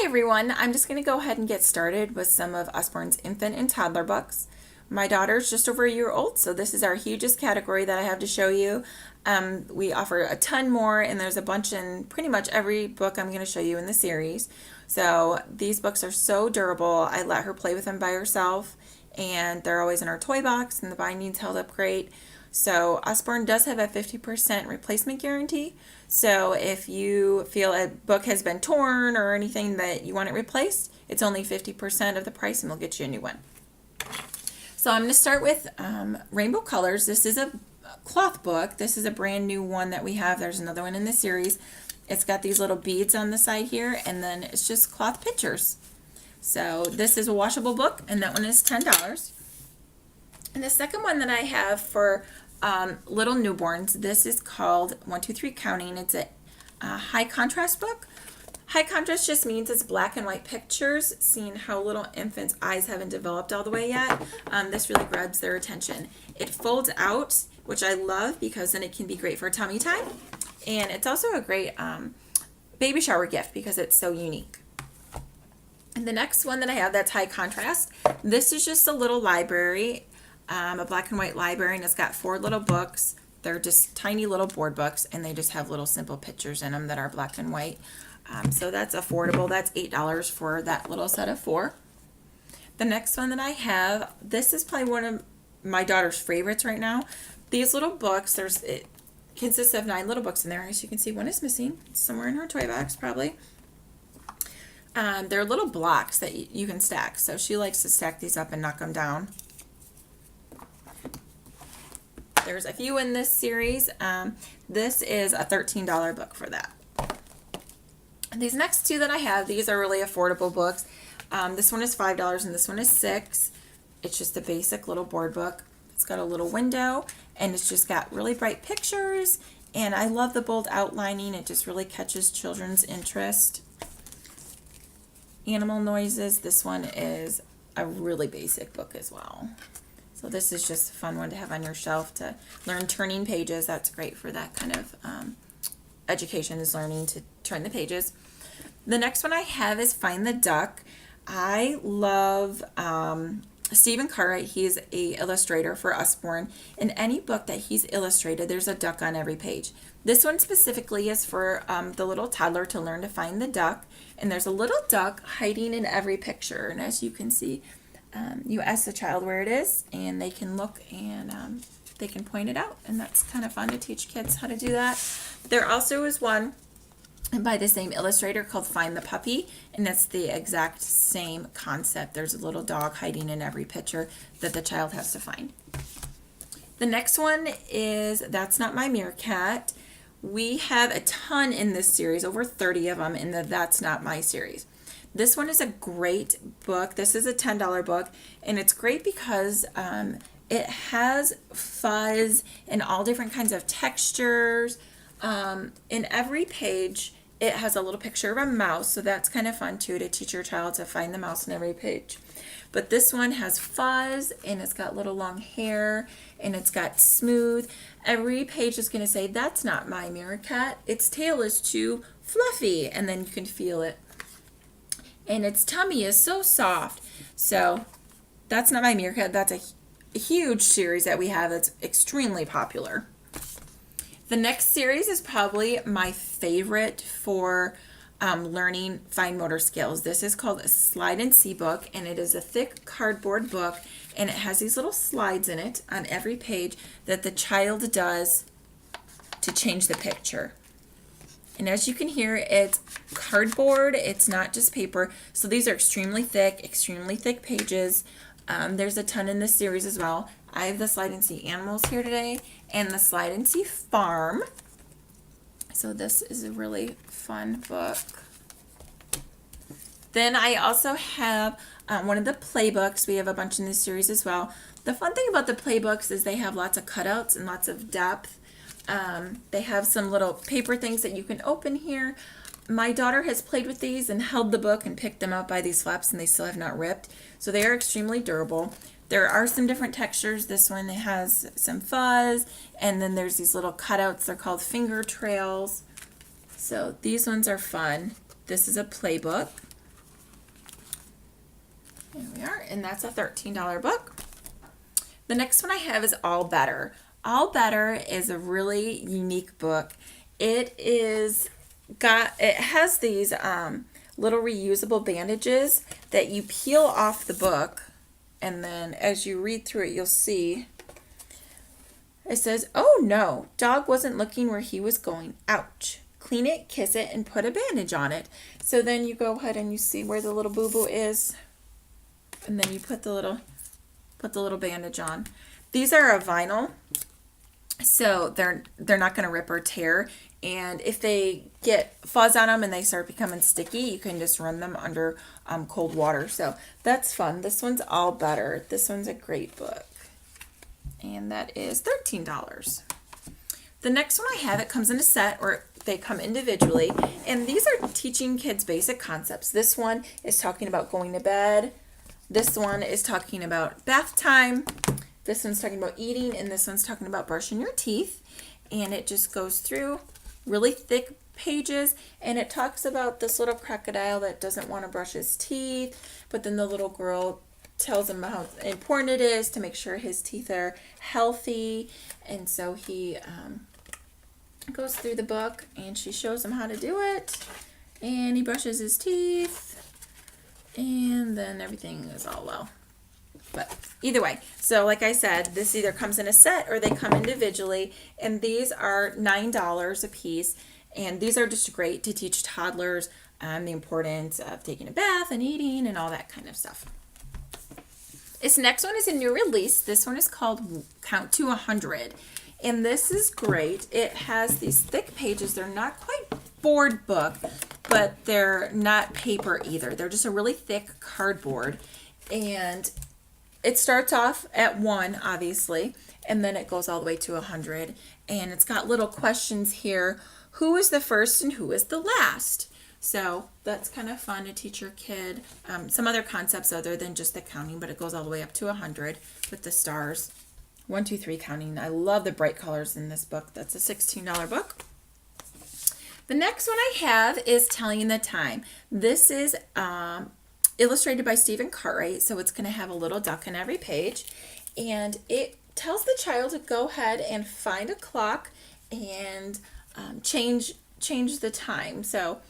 Hi everyone, I'm just going to go ahead and get started with some of Usborne's infant and toddler books. My daughter's just over a year old, so this is our hugest category that I have to show you. We offer a ton more, and there's a bunch in pretty much every book I'm going to show you in the series. So these books are so durable. I let her play with them by herself, and they're always in our toy box, and the binding's held up great. So Usborne does have a 50% replacement guarantee. So if you feel a book has been torn or anything that you want it replaced, it's only 50% of the price and we'll get you a new one. So I'm going to start with Rainbow Colors. This is a cloth book. This is a brand new one that we have. There's another one in the series. It's got these little beads on the side here, and then it's just cloth pictures. So this is a washable book, and that one is $10. And the second one that I have for little newborns, this is called 1, 2, 3 Counting. It's a high contrast book. High contrast just means it's black and white pictures, seeing how little infants' eyes haven't developed all the way yet. This really grabs their attention. It folds out, which I love because then it can be great for tummy time. And it's also a great baby shower gift because it's so unique. And the next one that I have that's high contrast, this is just a little library. A black and white library, and it's got 4 little books. They're just tiny little board books, and they just have little simple pictures in them that are black and white. So that's affordable. That's $8 for that little set of 4. The next one that I have, this is probably one of my daughter's favorites right now. These little books, it consists of 9 little books in there. As you can see, one is missing. It's somewhere in her toy box, probably. They're little blocks that you can stack. So she likes to stack these up and knock them down. There's a few in this series. This is a $13 book for that. These next 2 that I have, these are really affordable books. This one is $5 and this one is $6. It's just a basic little board book. It's got a little window and it's just got really bright pictures, and I love the bold outlining. It just really catches children's interest. Animal noises. This one is a really basic book as well. So this is just a fun one to have on your shelf to learn turning pages. That's great for that kind of education, is learning to turn the pages. The next one I have is Find the Duck. I love Stephen Cartwright. He's an illustrator for Usborne. In any book that he's illustrated, there's a duck on every page. This one specifically is for the little toddler to learn to find the duck. And there's a little duck hiding in every picture. And as you can see, you ask the child where it is, and they can look and they can point it out, and that's kind of fun to teach kids how to do that. There also is one by the same illustrator called Find the Puppy, and that's the exact same concept. There's a little dog hiding in every picture that the child has to find. The next one is That's Not My Meerkat. We have a ton in this series, over 30 of them in the That's Not My series. This one is a great book. This is a $10 book, and it's great because it has fuzz and all different kinds of textures. In every page, it has a little picture of a mouse, so that's kind of fun too, to teach your child to find the mouse in every page. But this one has fuzz, and it's got little long hair, and it's got smooth. Every page is going to say, "That's not my meerkat. Its tail is too fluffy," and then you can feel it. And its tummy is so soft. So That's Not My Meerkat. That's a huge series that we have that's extremely popular. The next series is probably my favorite for learning fine motor skills. This is called a Slide and See book, and it is a thick cardboard book, and it has these little slides in it on every page that the child does to change the picture. And as you can hear, it's cardboard. It's not just paper. So these are extremely thick pages. There's a ton in this series as well. I have the Slide and See Animals here today and the Slide and See Farm. So this is a really fun book. Then I also have one of the playbooks. We have a bunch in this series as well. The fun thing about the playbooks is they have lots of cutouts and lots of depth. They have some little paper things that you can open here. My daughter has played with these and held the book and picked them up by these flaps, and they still have not ripped. So they are extremely durable. There are some different textures. This one has some fuzz, and then there's these little cutouts. They're called finger trails. So these ones are fun. This is a playbook. There we are, and that's a $13 book. The next one I have is All Better. All Better is a really unique book. It has these little reusable bandages that you peel off the book, and then as you read through it, you'll see it says, "Oh no, dog wasn't looking where he was going. Ouch. Clean it, kiss it, and put a bandage on it." So then you go ahead and you see where the little boo-boo is, and then you put the little bandage on. These are a vinyl, so they're not going to rip or tear. And if they get fuzz on them and they start becoming sticky, you can just run them under cold water. So that's fun. This one's All Better. This one's a great book. And that is $13. The next one I have, it comes in a set, or they come individually. And these are teaching kids basic concepts. This one is talking about going to bed. This one is talking about bath time. This one's talking about eating. And this one's talking about brushing your teeth. And it just goes through really thick pages. And it talks about this little crocodile that doesn't want to brush his teeth. But then the little girl tells him how important it is to make sure his teeth are healthy. And so he goes through the book and she shows him how to do it. And he brushes his teeth. And then everything is all well. But either way, so like I said, this either comes in a set or they come individually. And these are $9 a piece. And these are just great to teach toddlers the importance of taking a bath and eating and all that kind of stuff. This next one is a new release. This one is called Count to 100. And this is great. It has these thick pages. They're not quite board book, but they're not paper either. They're just a really thick cardboard. And it starts off at 1, obviously, and then it goes all the way to 100. And it's got little questions here. Who is the first and who is the last? So that's kind of fun to teach your kid some other concepts other than just the counting, but it goes all the way up to 100 with the stars. 1, 2, 3 counting. I love the bright colors in this book. That's a $16 book. The next one I have is Telling the Time. This is illustrated by Stephen Cartwright, so it's going to have a little duck in every page. And it tells the child to go ahead and find a clock and change the time. So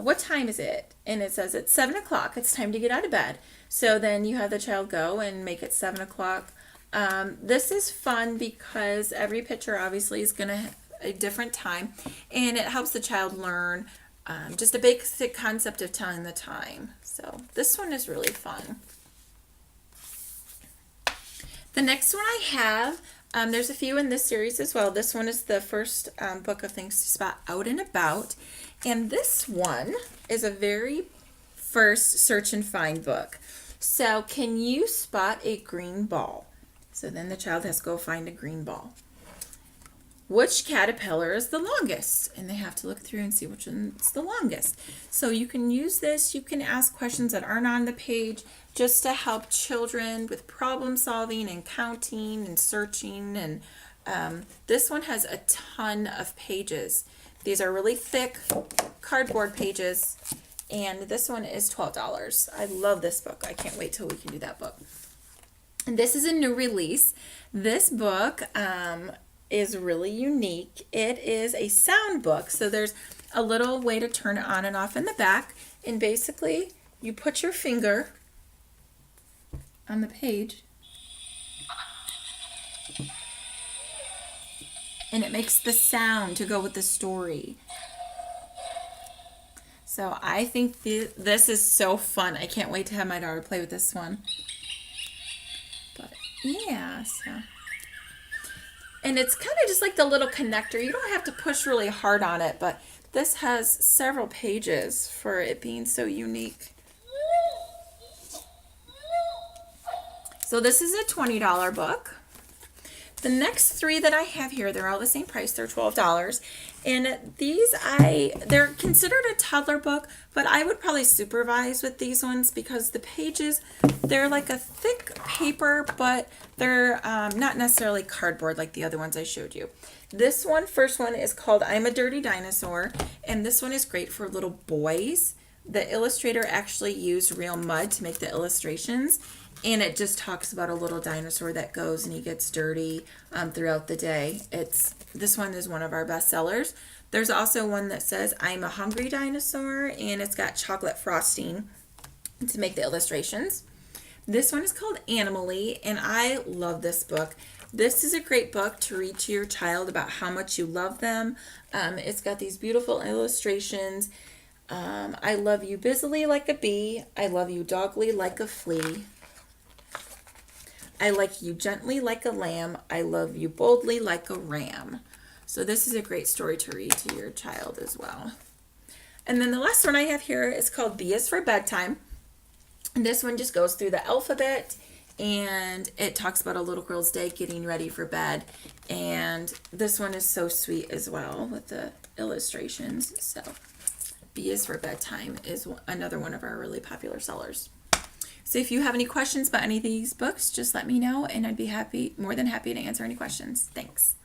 what time is it? And it says it's 7 o'clock. It's time to get out of bed. So then you have the child go and make it 7 o'clock. This is fun because every picture obviously is going to have a different time, and it helps the child learn just a basic concept of telling the time. So this one is really fun. The next one I have, there's a few in this series as well. This one is the first book of things to spot out and about. And this one is a very first search and find book. So can you spot a green ball? So then the child has to go find a green ball. Which caterpillar is the longest? And they have to look through and see which one's the longest. So you can use this. You can ask questions that aren't on the page just to help children with problem solving and counting and searching. And this one has a ton of pages. These are really thick cardboard pages. And this one is $12. I love this book. I can't wait till we can do that book. And this is a new release. This book is really unique. It is a sound book. So there's a little way to turn it on and off in the back. And basically, you put your finger on the page. And it makes the sound to go with the story. So I think this is so fun. I can't wait to have my daughter play with this one. But yeah, so. And it's kind of just like the little connector. You don't have to push really hard on it, but this has several pages for it being so unique. So this is a $20 book. The next 3 that I have here, they're all the same price. They're $12. And these, they're considered a toddler book, but I would probably supervise with these ones because the pages, they're like a thick paper, but they're not necessarily cardboard like the other ones I showed you. This one, first one, is called I'm a Dirty Dinosaur, and this one is great for little boys. The illustrator actually used real mud to make the illustrations, and it just talks about a little dinosaur that goes and he gets dirty throughout the day. This one is one of our best sellers. There's also one that says I'm a hungry dinosaur, and it's got chocolate frosting to make the illustrations. This one is called Animally, and I love this book. This is a great book to read to your child about how much you love them. It's got these beautiful illustrations. I love you busily like a bee. I love you dogly like a flea. I like you gently like a lamb. I love you boldly like a ram. So this is a great story to read to your child as well. And then the last one I have here is called B is for Bedtime. And this one just goes through the alphabet, and it talks about a little girl's day getting ready for bed. And this one is so sweet as well with the illustrations. So B is for Bedtime is another one of our really popular sellers. So if you have any questions about any of these books, just let me know, and I'd be more than happy to answer any questions. Thanks.